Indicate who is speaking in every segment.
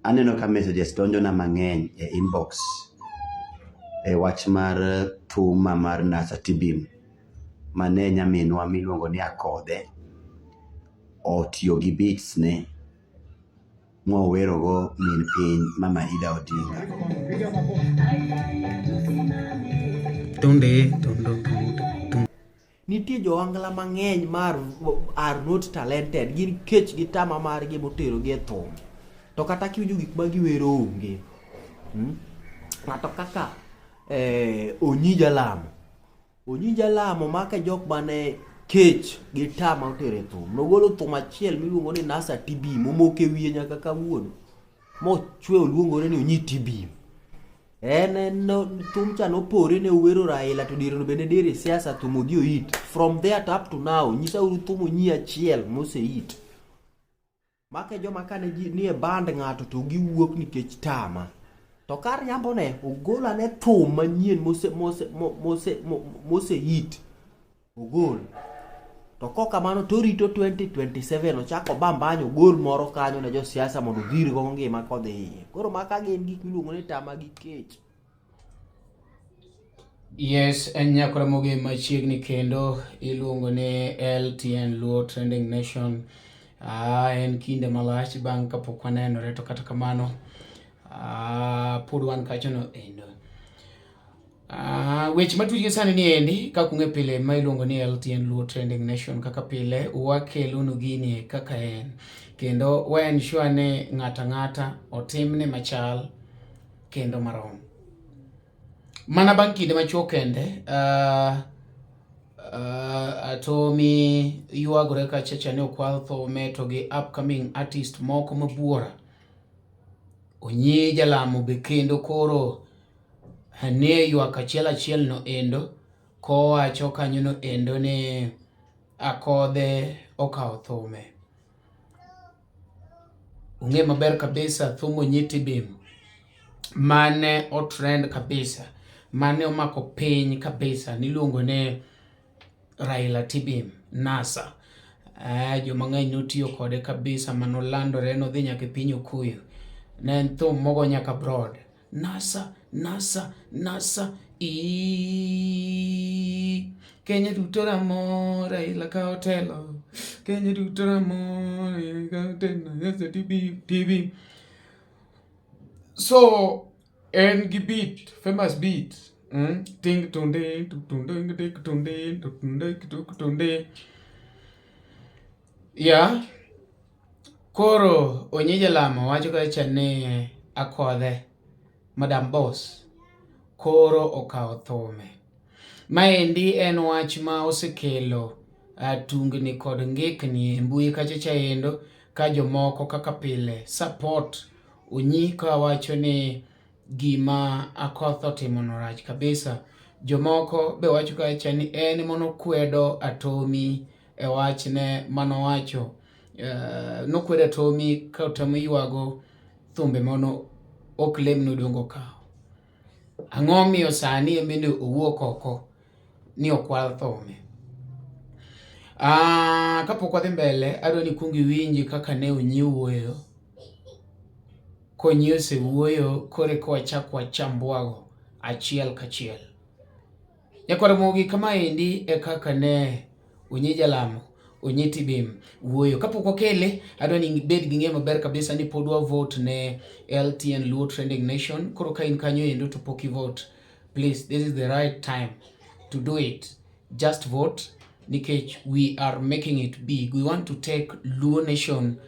Speaker 1: Aneno ka messages donjona mang'eny e inbox e wach mar thuma mar Nasa Tibim mane nyaminwa miluongo ni Akothee otiyo gi beats ne mowerogo min piny Mama Ida Odinga.
Speaker 2: Nitie joangla mang'eny are not talented, gin kech gi tama margi motero gi e thum. To kata kiwinjo gik ma giwero onge. Ng'ato kaka Onyi Jalamo. Onyi Jalamo make jok mane kech gi tama otero e thum. Nogolo thum achiel miluongo ni Nasa Tibim, momoke wiye nyaka kawuono. Mochwe oluongore ni Onyi Tibim. Thum cha nopore ne uwero Raila to dirono bende dire siasa thum odhi oit. From there to up to now, nyisa uru thum Onyi achiel moseit. Make joma kane ni e band ng'ato to giwuok nikech tama. To kar nyambo ne ogola ne thum manyien moseit. Ogol. To kokamano torito 2027 ochako bambanyo gol moro kanyo ne jo siasa mondo dhir go ngima kodhi iye. Koro maka gin gik miluongo ni tama gi kech.
Speaker 3: Yes, en nyakore moge machiegni kendo iluongo ni LTN Luo Trending Nation. En kinde malach bang' kapok wanenore, to kata kamano pod wan kachono endo. Weche matuji sani ni endi kaka ung'e pile ma iluongo ni LTN Luo Trending Nation. Kaka pile wakelonu gini kaka en, kendo wa ensure ne ng'ata otimne machal kendo marom. Mana bang' kinde machuok kende Atomi yuagore kachacha ne okwal thome to gi upcoming artist moko mabuora. Onyi Jalamo be kendo koro ne yuak achiel no endo kowacho kanyo no endo ne Akothee okawo thome. Ung'e maber kabisa thum Onyi Tibim mane o trend kabisa, mane omako piny kabisa, niluongo ne Raila Tibim, Nasa. Joma ng'eny notiyo kode kabisa, manolandore nodhi nyaka piny Okuyu. Ne en thum mogo nyaka abroad. Nasa Kenya duto ramo, Raila kao telo. Kenya duto ramo, Raila kao telo. Nasa Tibim. So en gi beat, famous beat. Ting tunde tunde. Yeah. Koro Onyi Jalamo wacho kacha ne Akothee, Madam Boss, koro okawo thome. Maendi en wach ma osekelo tungni kod ngikni e mbui kachacha endo, ka jomoko kaka pile support Onyi ka wacho ni gima Akothee otimo norach kabisa. Jomoko be wacho kacha ni en mono kwedo Atomi e wach ne manowacho. Nokwedo Atomi ka Atomi yuago thumbe mono ok lemno dongo kao. Ang'o miyo sani emene owuok oko ni okwal thome? Kapok wadhi mbele, adwa ni kuongi winji kaka ne Onyi wuoyo. Konyi osewuoyo kore kwachak wachambwago achiel kachiel. Nyakore mogi kama endi e kaka ne Onyi Jalamo, Onyi Tibim wuoyo. Kapok wakele, adwa ni bed gi ng'eyo maber kabisa ni pod wa vote ne LTN Luo Trending Nation. Koro ka in kanyo endo to pok vote, please, this is the right time to do it. Just vote, nikech we are making it big. We want to take Luo Nation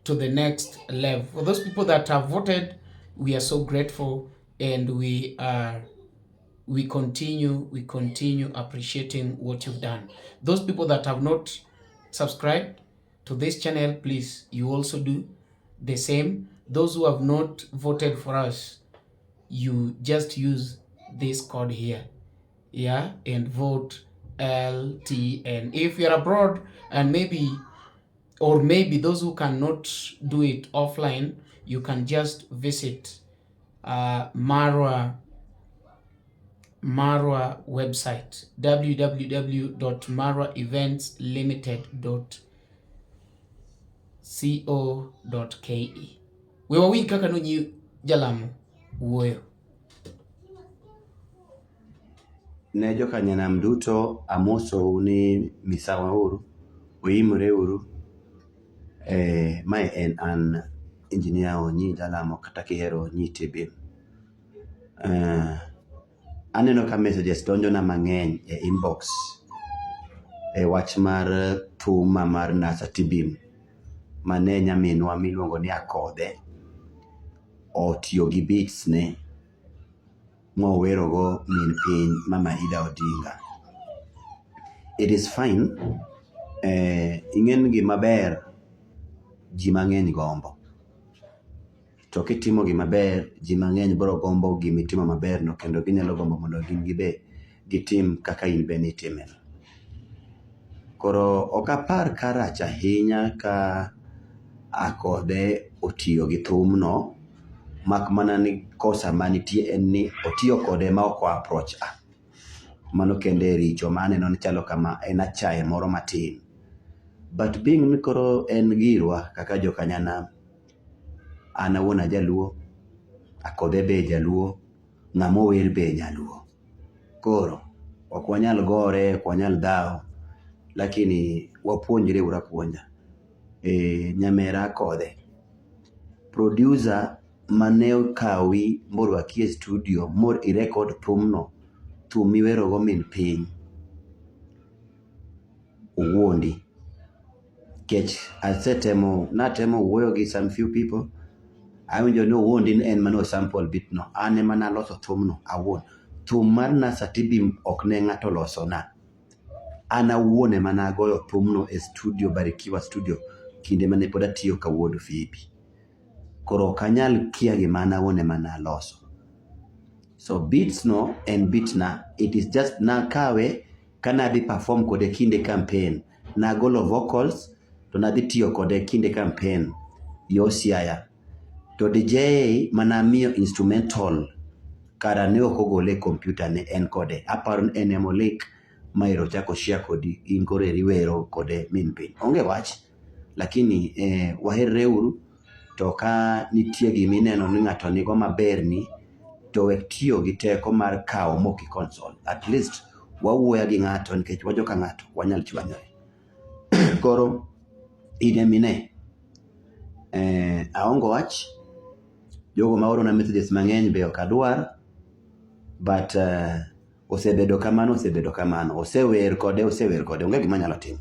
Speaker 3: to the next level. For those people that have voted, we are so grateful, and we continue appreciating what you've done. Those people that have not subscribed to this channel, please, you also do the same. Those who have not voted for us, you just use this code here, yeah, and vote LTN. If you're abroad and maybe those who cannot do it offline, you can just visit Marwa website, www.marwaeventslimited.co. We wawinj kaka nonyi Jalamo wuoyo.
Speaker 1: Ne jokanyanam duto amosou ni misawa uru, uimre uru. Mae en an engineer Onyi Jalamo kata kihero Onyi TB. Aneno ka messages donjona mang'eny e inbox e wach mar thuma mar NASA TB mane nyaminwa miluongo ni Akothee otiyo gi beats ne mowerogo min piny Mama Ida Odinga. It is fine. Ing'en gima ber ji mang'eny gombo. To kitimo gima ber, ji mang'eny biro gombo gimitimo maber no, kendo ginyalo gombo mondo gin gibe gitim kaka in be nitime. Koro ok apar karach ahinya ka Akothee otiyo gi thumno, mak mana ni kosa manitie en ni otiyo kode ma ok approach mano kende richo, maneno ni chalo kama en achaye moro matin. But being ni koro en girwa kaka jokanyanam, an awuon ajaluo, Akothee be jaluo, ng'ama ower be nyaluo. Koro ok wanyal gore, ok wanyal dhaw, lakini wapuonjre ura puonja. Nyamera Akothee, producer mane okawi morwaki e studio mor irekod thumno, thum miwerogo min piny, owuondi. Kech natemo wuoyo gi some few people, awinjo ni owuondi en mano sample bit no, an ema naloso thumno awuon. Thum mar NASA TB ok ne ng'ato losona, an awuon ema nagoyo thumno e studio, Barikiwa studio, kinde mane pod atiyo ka wuod Phoebe. Koro kanyal kia gima an awuon ema naloso. So beats no en beat na, it is just nakawe kanadhi perform kode kinde campaign, nagolo vocals to nadhi tiyo kode kinde campaign yo Siaya. To DJ manamiyo instrumental kara ne ok ogole e computer, ne en kode. Aparo en emolik ma ero chako share kodi, in kore riwero kode min piny. Onge wach, lakini waherre uru, to ka nitie gimineno ni ng'ato nigo maber ni, to wek tiyo gi teko mar kawo moki console. At least wawuoya gi ng'ato nikech wajoka ng'ato wanyal chwanyore. Koro ine mine, aongo wach, jogo ma orona messages mang'eny be ok adwar, but osebedo kamano, osewer kode, onge gima nyalo timo.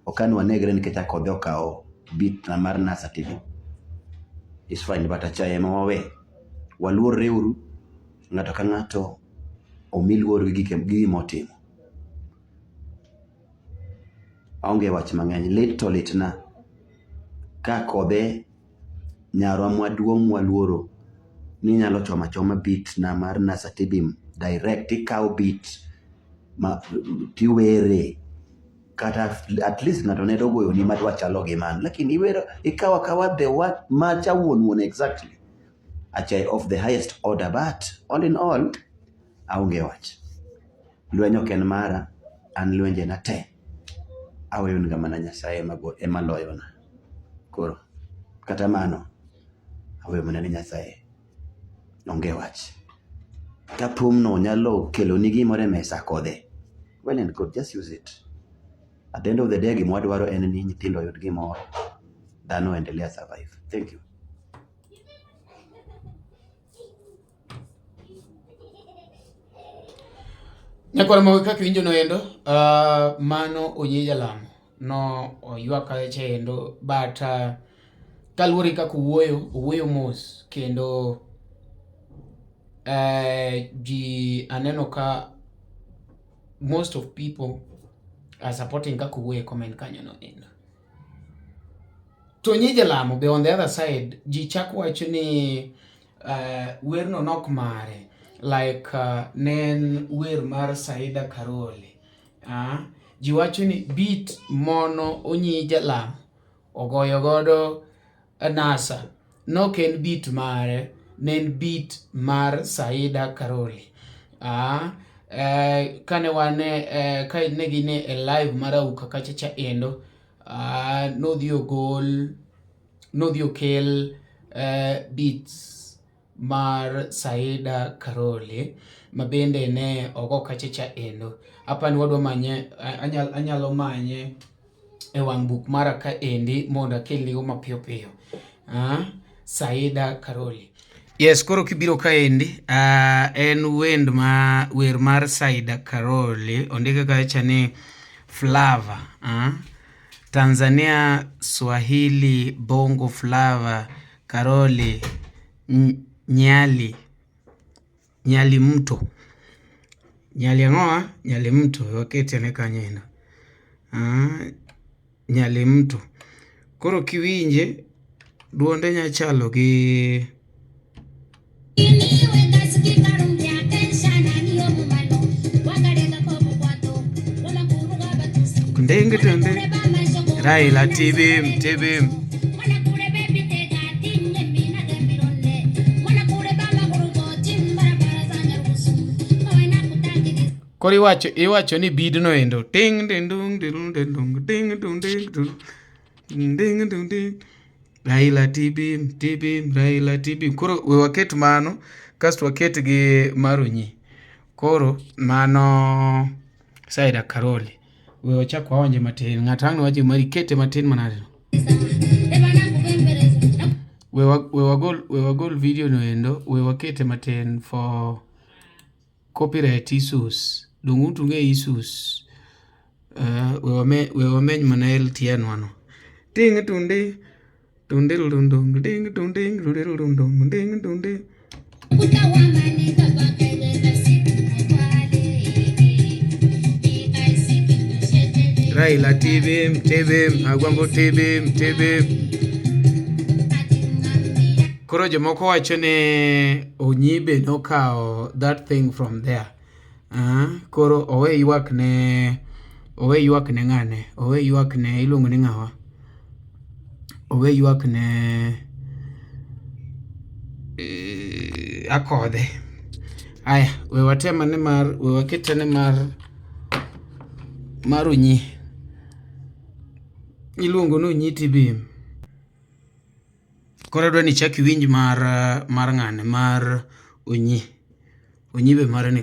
Speaker 1: Okan wanegre nikech Akothee okawo beat na mar NASA TV. It's fine, but achaye ma wawe, waluorre uru, ng'ato ka ng'ato omi luor gi gima otimo. Aonge wach mang'eny, lit to litna ka Akothee nyarwa maduong' waluoro ni nyalo choma beat na mar NASA TB direct, ikawo beat tiwere, kata at least ng'ato ne dogoyo ni madwa chalo gi man, lakini iwero ikawo akawa the word macha wuon exactly. Achaye of the highest order, but all in all, aonge wach. Lweny ok en mara, an lwenje na te aweyo nga mana Nyasaye ema loyona. Koro kata mano aweyo mana ni Nyasaye, onge wach. Ka thumno nyalo kelo ni gimoro e mesa Akothee, well and good, just use it. At the end of the day, gima wadwaro en ni nyithindo oyud gimoro, dhano endelea survive. Thank you.
Speaker 3: Nyakwara mawe kaka winjo no endo, mano Onyi Jalamo no oywaka chendo, but kaluwore kaka owuoyo mos, kendo ji aneno ka most of people are supporting kaka owuoyo comment kanyo no endo. To Onyi Jalamo be on the other side, ji chak wacho ni werno nok mare, like nen wer mar Saida Caroly. Ji wacho ni beat mono Onyi Jalamo ogoyo godo NASA nok en beat mare, nen beat mar Saida Caroly. Kane wane ka negine e live mar Auka kachacha endo, nodhi ogol nodhi okel beats mar Saida Caroly ma bende ne ogo kachacha endo. Apa ni wadwa manye, anyalo manye e wang' buk mara ka endi mondo akelnigo mapiyo piyo. Saida Caroly. Yes, koro kibiro ka endi, en wer mar Saida Caroly, ondike kacha ni Flava. Tanzania, Swahili, Bongo Flava, Caroly, Nyali mto. Nyali ang'oa, Nyali mto, wakete ne kanyendo. Nyali mto. Koro kiwinje, duonde nya chalo gi kundenge tende Raila tibim koro iwacho ni bidno endo ting ding dung ding dung ding dung ding dung ding Raila tibim Raila tibim. Koro we waket mano kasto waket gi mar Onyi. Koro mano Saida Caroly. We wachak waonje matin. Ng'atang' wacho mari kete matin manade. We wagol video no endo. We wakete matin for copyright issues. Dungutu nge issues. We wameny mana LTN wano. Ting tunde. Tundel dundung ding dunding dundel dundung ding dunding. Raila tibim agwambo tibim. Koro jomoko wacho ne Onyi be nokao that thing from there. Koro owe ywak ne ng'ane. Owe ywak ne iluongo ni ng'awa. Owe ywak ne Akothee. Aya, we wakete ne mar Onyi. Iluongo no Onyi tibim. Koro dwa ni chaki winj mar ng'ane mar Onyi. Onyi be mare ni.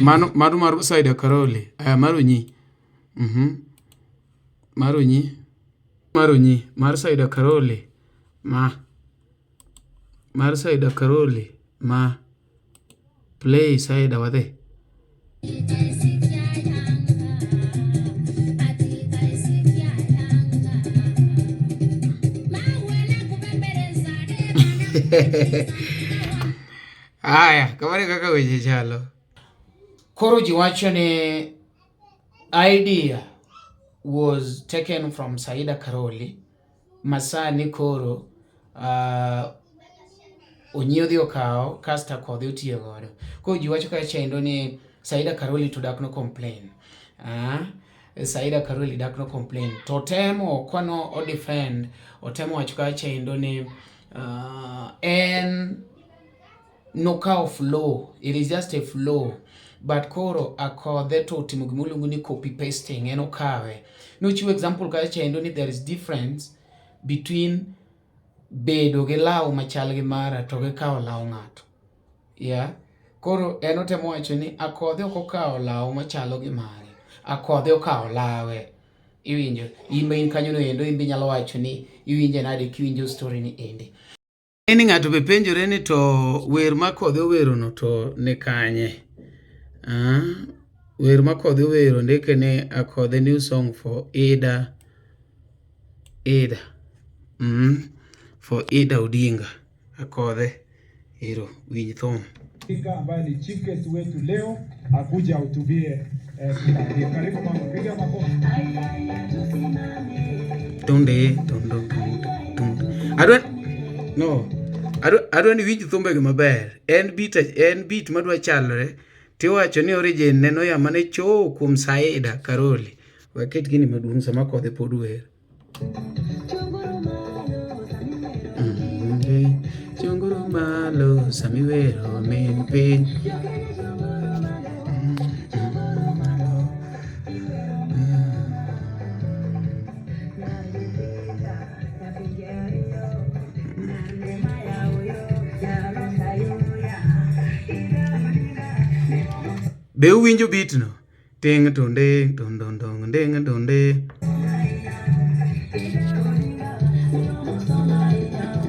Speaker 3: Mano mar Saida Caroly. Mar Onyi. Mar Onyi. Mar Saida Caroly. Mar Saida Caroly. Play Saida wadhe. Aya, kamare kaka weche chalo. Koro ji wacho ni idea was taken from Saida Caroly. Masani koro Onyi odhi okao kasta Akothee otiyo godo. Koro ji wacho kacha endo ni Saida Caroly to dak no complain. Saida Caroly dak no complain. To temo kwano o defend, o temo wacho kacha endo ni en knockout flow. It is just a flow. But koro Akothee to timo gimuluongo ni copy pasting en okawe. No chiwo example kacha endo ni there is difference between bedo gi law machal gi mara to gi kao law ng'ato. Koro en otemo wacho ni Akothee ok okao law machalo gi mare. Akothee okao lawe. Iwinjo. In be in kanyo no endo in be nyalo wacho ni iwinje nade kiwinjo story ni endi. Eni ng'ato be penjore ni to wer ma Akothee owero no to ne kanye. Wer ma Akothee owero ndike ne Akothee new song for Ida. For Ida Odinga. Akothee. Hero winj thum.
Speaker 4: Ambaye ni chief guest wetu leo akuja utubie karibu mama, piga makofi.
Speaker 3: Tunde. Adwa ni winj thumbe gi maber. En beat madwa chalore. Tiwacho ni origin neno ya mane cho kuom Saida Caroly. Waket gini maduong' sama Akothee pod wer. donguru malo samiwero min piny. Be uwinjo beat no? Ting tonde ton don don ding tonde.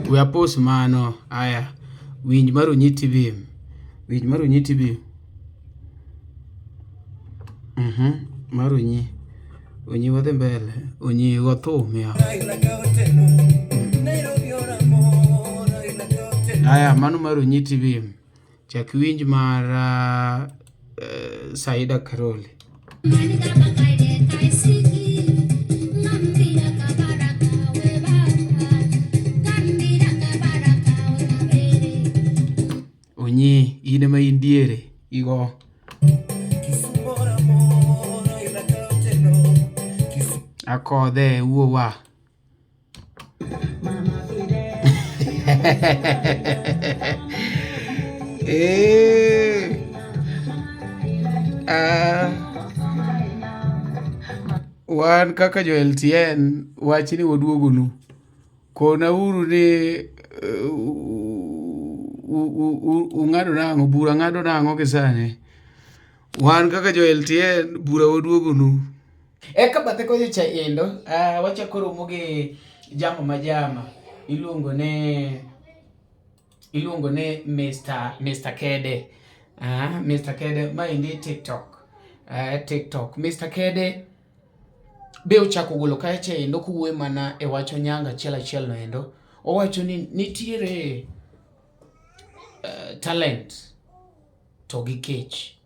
Speaker 3: We are post mano aya winj mar Onyi TV. Winj mar Onyi TV. Mar Onyi. Onyi wadhi mbele. Onyi go thum ya. Aya mano mar Onyi TV. Chak winj mar Saida Caroly. Onyi ine ma indiere igo. Akothee uowa. Wan kaka jo LTN wachni waduogonu. Kona uru ni ung'ado nang'o, bura ng'ado nang'o kisane. Wan kaka jo LTN bura waduogonu. Eka bathe kocha cha endo, wachakoro muge jama majama. Iluongo ne Mr. Kede. Mr. Kede ma indi TikTok. TikTok. Mr. Kede be ochako golo kae cha endo kuwe mana e wacho nyanga achiel no endo. Owacho ni nitiere talent to gi kech.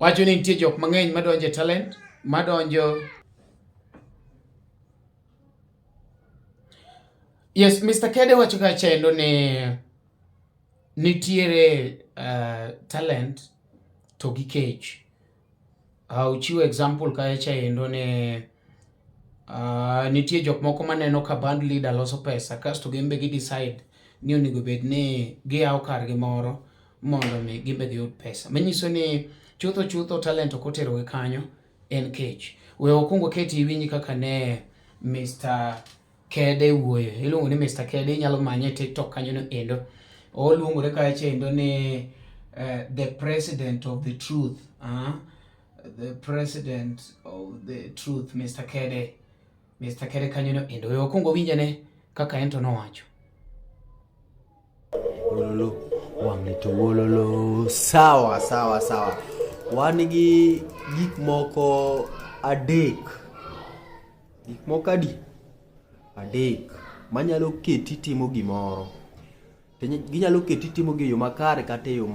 Speaker 3: Wacho ni nitie jok mang'eny madonje talent, madonjo. Yes, Mr. Kede wacho ka chendo ne nitiere talent to gi kech. Uchiwo example ka chendo ne nitie jok moko maneno ka band leader loso pesa kasto gimbe gi decide ni onego bed ni giyawo kar gimoro mondo mi gimbe giyud pesa. Manyiso ni chutho talent okotero gi kanyo en kech. We okungo keti winyi kaka ne Mr. Kede wuoyo. Iluongo ni Mr. Kede, inyalo manye TikTok kanyo no endo. Oluongore kae chendo ni the president of the truth. The president of the truth, Mr. Kede. Mr. Kede kanyo no endo. We okungo winjane kaka ento no wacho.
Speaker 2: Wololo, wang'ni to wololo. Sawa. Wan gi gik moko adek. Gik moko adek manyalo keti timo gimoro. Ginyalo keti timo gi yo makare kata yo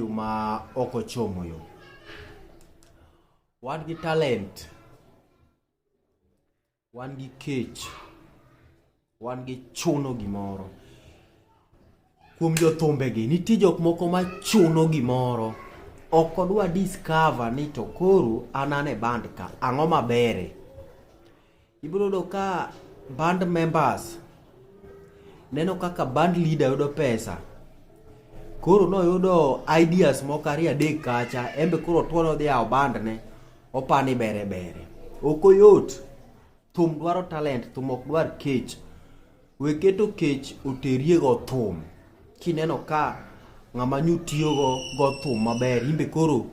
Speaker 2: ma ok ochomo yo. Wan gi talent. Wan gi kech. Wan gi chuno gimoro. Kuom jothumbegi nitie jok moko ma chuno gimoro. Ok odwa discover ni to koro anane band ka ang'o mabere. Ibiro do ka band members neno kaka band leader yudo pesa. Koro no yudo ideas moko ariyo adek kacha, embe koro tuono dhi yawo band ne, opani bere. Ok oyot. Thum dwaro talent, thum ok dwar kech. Weketo kech oterie go thum. Kineno ka ng'ama nyutiyo go thum maber, imbe koro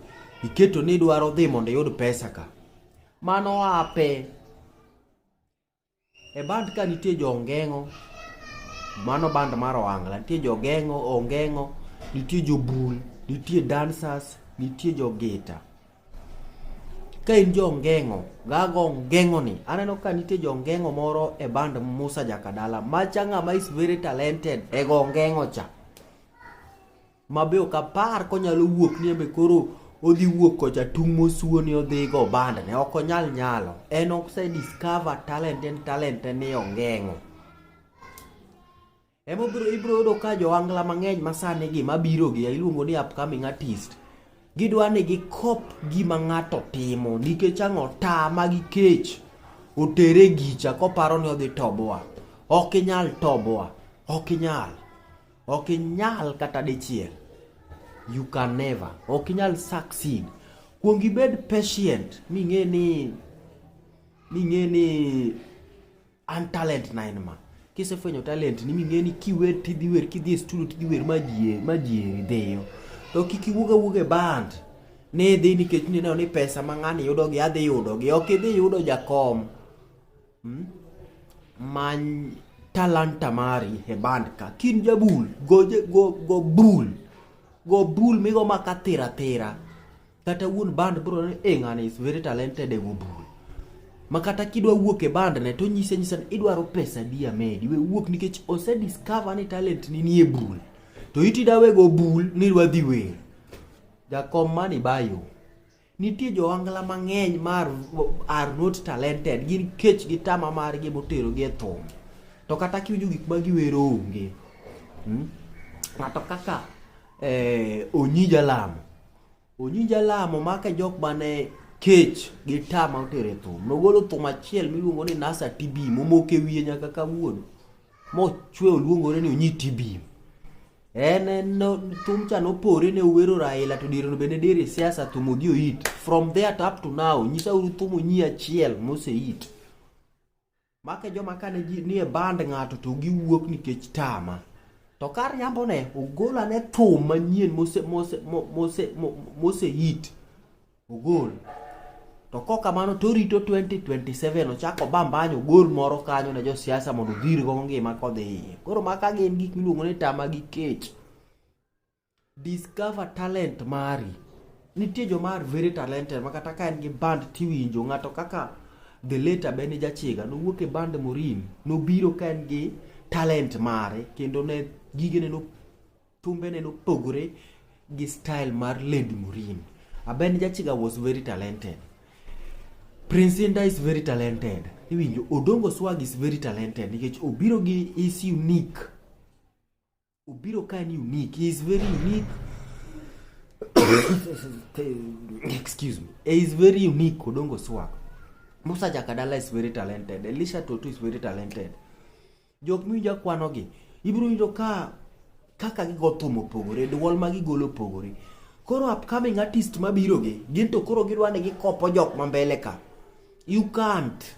Speaker 2: iketo ni dwaro dhi mondo yud pesa ka. Mano ape. E band ka nitie jo ongeng'o, mano band mar Oangla, nitie jo ongeng'o, nitie jo bul, nitie dancers, nitie jo gita. Ka in jo ongeng'o, gago ongeng'o ni, aneno ka nitie jo ongeng'o moro e band Musa Jakadala, macha ng'ama is very talented e go ongeng'o cha. Mabe okapar konyalo wuok ni embe koro odhi wuok kocha tung' mosuo ni odhi go band ne, ok onyalo. En okse discover talent ni ongeng'o. Emo ibiro yudo ka jo Angla mang'eny masani gi mabiro gi iluongo ni upcoming artist. Gidwa ni gikop gima ng'ato timo nikech ang'o tama gi kech otere gicha koparo ni odhi toboa. Ok inyal toboa. ok inyal kata dichiel. You can never, ok inyal succeed. Kuong ibed patient ming'e ni an talent na en ma. Kisefwenyo talent ni ming'e ni kiwer tidhi wer, kidhi e studio tidhi wer majieri dheyo. To kik iwuog e band ne dhi nikech nineno ni pesa ma ng'ani yudogi adhi yudogi. Ok idhi yudo jakom. Many talanta mari e band ka. Kin jabul, go bul migo maka tira. Kata wuon band bro ni ng'ani is very talented e go bul. Makata kidwa wuok e band ne to nyisa ni idwaro pesa dia medi. We wuok nikech ose discover ni talent ni e bul. To iti dawe go bul ni dwa dhi wer. Jakom mani bayo. Nitie jo angla mang'eny are not talented. Gin kech gi tama margi motero gi e thum. To kata kiwinjo gik ma giwero onge. Ng'ato kaka Onyi Jalamo maka jok mane kech gi tama otero e thum. Nogolo thum achiel miluongo ni Nasa TB momoke wiye nyaka kawuono. Mochwe oluongore ni Onyi TB. Thum cha nopore ne owero Raila to diere no bende dere siasa thum odhi hit. From there to up to now nyisa uru thum Onyi achiel mose hit. Maka joma kane ni e band ng'ato to giwuok nikech tama. To kar yambo ne ogola ne thum manyien mose hit. Ogol. To kokamano to rito 2027 ochako bambanyo gol moro kanyo ne jo siasa mondo dhir go ngima kodhi iye. Koro maka gin gik miluongo ni tama gi kech. Discover talent mari. Nitie jo mar very talented makata ka en gi band tiwinjo ng'ato kaka the later Bende Jachiga nowuok e band Morin nobiro ka en gi talent mare kendo ne gige ne no tumbe ne no pogore gi style mar Lady Morin. Bende Jachiga was very talented. Prince Inda is very talented. Iwinjo Odongo Swag is very talented nikech obiro gi is unique. Obiro ka en unique. He is very unique. Excuse me. He is very unique Odongo Swag. Musa Jakadala is very talented. Elisha Toto is very talented. Jok miwinjo kwanogi ibiro winjo kaka gigo thum opogore, duol ma gigolo opogore. Koro upcoming artist mabiro gi gin to koro gidwa ni gikopo jok ma mbele ka. You can't.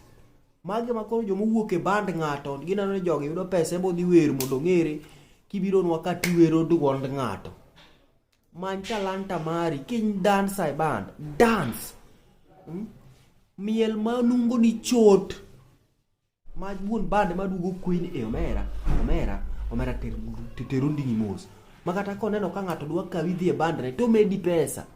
Speaker 2: Mage makoro jomo wuok e band ng'ato ginano ni jogi yudo pesa ebo dhi wer mondo ng'ere kibiro nwa ka tiwero duond ng'ato. Many talanta mari kiny dance e band. Dance. Miel manungo ni chot. Ma wuon band madugo Queen e omera tero ndingi mos. Makata koneno ka ng'ato dwa kawi dhi e band ne to medi pesa.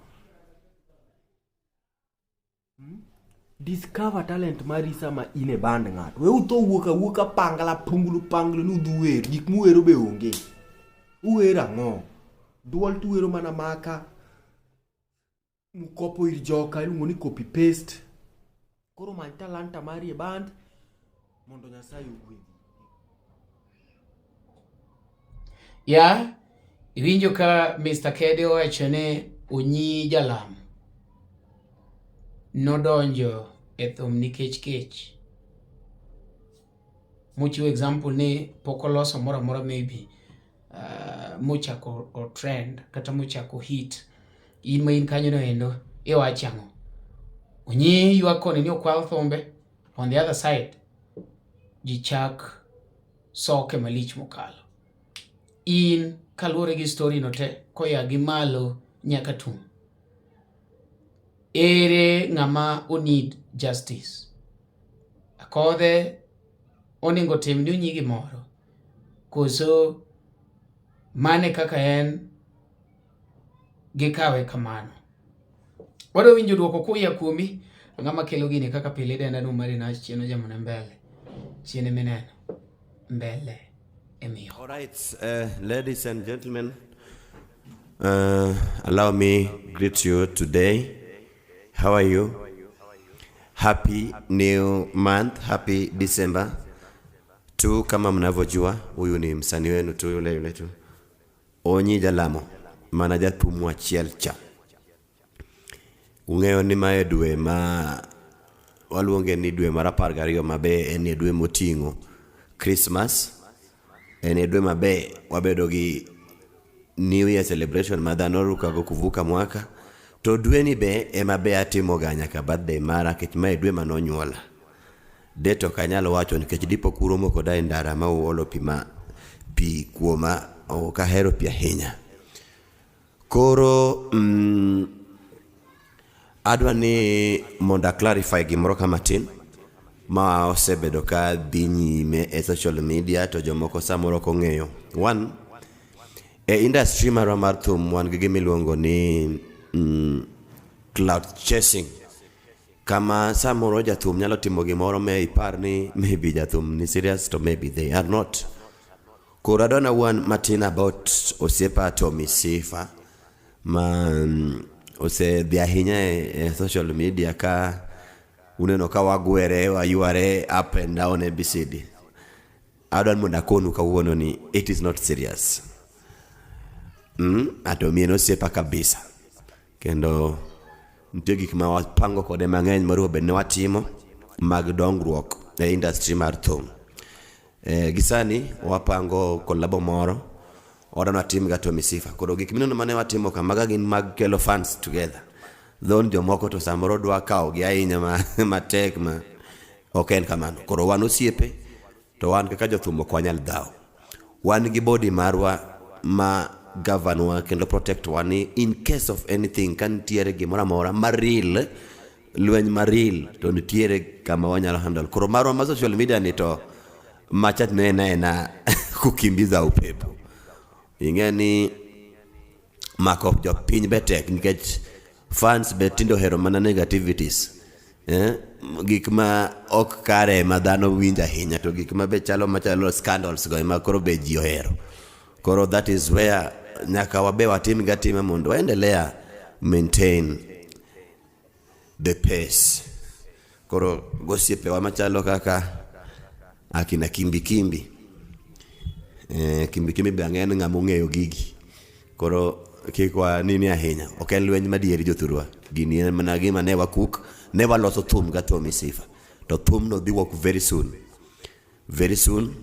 Speaker 2: Discover talent mari sama in e band ng'ato. We utho wuoka pangla punglu ni udhu wer. Gik muwero be onge. Uwero ang'o? Duol tuwero mana maka. Mukopo ir joka iluongo ni copy paste. Koro many talanta mari e band mondo Nyasaye ogwedhi.
Speaker 3: Iwinjo ka Mr. Kede owacho ni Onyi Jalamo nodonjo e thum nikech kech. Mochiwo example ni pok oloso moro amora maybe mochako o trend kata mochako hit. In ma in kanyo no endo iwacho ang'o? Onyi ywak koni ni okwal thumbe. On the other side ji chak soke malich mokalo. In kaluwore gi story no te koya gi malo nyaka tum. Ere ng'ama o need justice? Akothee oningo tim ni Onyi gimoro. Koso mane kaka en gikawe kamano. Wado winjo duoko kuya kuomi ng'ama kelo gini kaka pile denda no mari na chieno jamana mbele. Chiene meneno mbele.
Speaker 1: All right, ladies and gentlemen, allow me greet you today. How are you? Happy new month, happy December. Tu kama mnavyojua, huyu ni msanii wenu tu yule tu. Onyi Jalamo, manager thum achiel cha. Ung'eyo ni mae dwe ma waluonge ni dwe mar 12 mabe en dwe moting'o Christmas. en dwe mabe wabedo gi New Year celebration madhano rukago kuvuka mwaka. To dwe ni be ema be atimo ga nyaka birthday mara kech mae dwe manonyuola. Deto kanyalo wacho nikech dipo kuro moko da ndara ma uolo pi kuoma ok ahero pi ahinya. Koro adwa ni monda clarify gimoro kama tin ma osebedo ka dhi nyime e social media to jomoko samoro ko ng'eyo. One, industry mar thum wan gi gimiluongo ni cloud chasing. Kama samoro jathum nyalo timo gimoro me ipar ni maybe jathum ni serious to maybe they are not. Koro adona one Martin about osiepa Tommy Sifa ma ose dhi ahinya e social media ka uneno ka wagwere wayuare up and down ABCD. Adon munda konu kawuono ni it is not serious. Atomie no sepa kabisa. Kendo nitie gik ma wapango kode mang'eny maruo bende watimo mag dongruok e industry mar thum. Gisani wapango kolabo moro odana tim ga Tommy Sifa. Koro gik mineno mane watimo kamaga gin mag kelo fans together. Dhon jomoko to samoro dwa kawo gi ahinya matek ma ok en kamano. Koro wan osiepe to wan kaka jothum ok wanyal dhaw. Wan gi body marwa ma governor kendo protect wani in case of anything kan tiere gimora mora maril lweny maril to nitiere kama wanyalo handle. Koro marwa ma social media ni to machat na kukimbiza upepo. Ingeni makop jo piny betek nikech fans betindo hero mana negativities. Gik ma ok kare ma dhano winja ahinya to gik ma be machalo scandals go ma koro be ji ohero. Koro that is where nyaka wabe watim gatima mondo endelea maintain the pace. Koro gosiepe wa machalo kaka akina kimbi be ang'en ng'amo ng'eyo gigi. Koro kikwa nini ahinya ok en lweny madieri jothurwa. Gini en mana gima ne wakuk ne waloso thum ga Tommy Sifa. To thum no dhi work very soon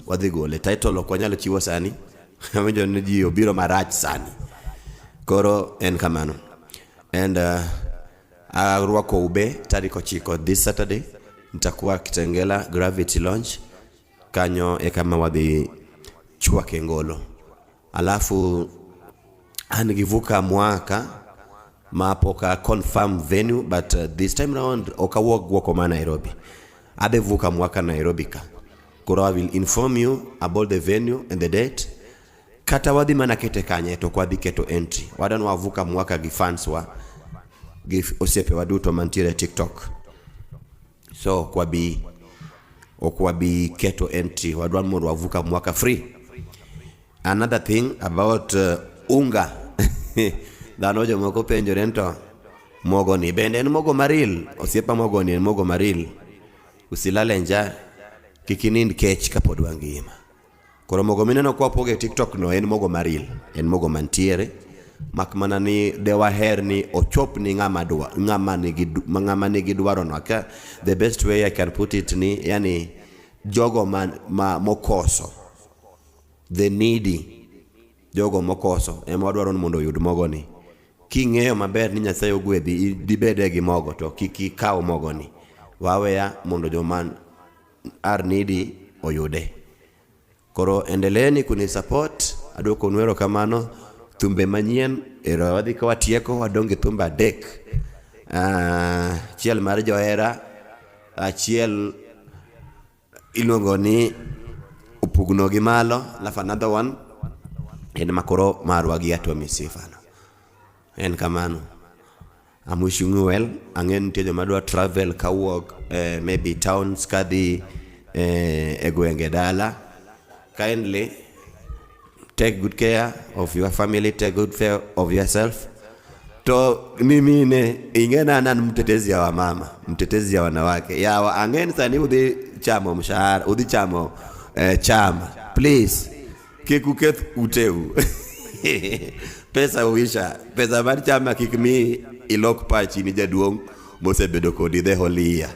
Speaker 1: wadhi gole. Title ok wanyalo chiwo sani amenjo ni ji obiro marach sani. Koro en kamano. And arwako ube tarik 9 this Saturday nitakuwa Kitengela Gravity Lounge. Kanyo kama wadhi chwake ngolo. Alafu anigivuka mwaka mapoka confirm venue but this time round okawok woko ma Nairobi. Abevuka mwaka Nairobi ka. Koro I will inform you about the venue and the date. Kata wadhi mana kete kanye to kwa dhi keto entry. Wadan wavuka mwaka gi fans wa gi osiepe waduto mantiere TikTok. So kwa bi keto entry wadwan mondo wavuka mwaka free. Another thing about unga. Dhano jomoko penjo rento mogo ni bende en mogo maril. Osiepa mogo ni en mogo maril. Usilale nja kikinind kech kapod wangima. Koro mogo mineno kwa poge TikTok no en mogo maril. En mogo mantiere. Makmana ni dewa her ni ochop ni ngama nigi dwaro no. The best way I can put it ni yani jogo mokoso. The needy. Jogo mokoso ema wadwaro mondo oyud mogo ni. King'eyo maber ni Nyasaye ogwedhi dibede gi mogo to kiki kaw mogo ni. Waweya mondo joman are needy oyude. Koro endeleeni kuni support. Adwoko nwero kamano. Thumbe manyien ero wadhi ka watieko wadonge thumba dek. Chiel mar johera. Chiel iluongo ni upugno gi malo. Lafa another one en makoro marwa gi Tommy Sifa no. En kamano. I'm wishing you well. Ang'en nitie joma dwa travel kawuok maybe towns kadhi e gwenge dala. Kindly take good care of your family, take good care of yourself. To mimine ingena nan mtetezi ya wamama, mtetezi ya wanawake. Ya ang'en sani udhi chamo mshahara, udhi chamo chama. Please kikuketh uteu. Pesa uisha. Pesa mar chama kikmi ilok pachi ni jaduong' mosebedo kodi the whole year.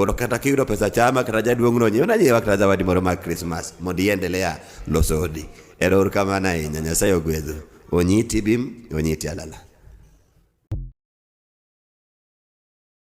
Speaker 1: Koro kata kiyudo pesa chama kata jaduong' no nyiewa kata zawadi moro mar Christmas mondo iendelea loso odi. Erokamano ahinya, Nyasaye ogwedhu. Onyi tibim, Onyi tialala.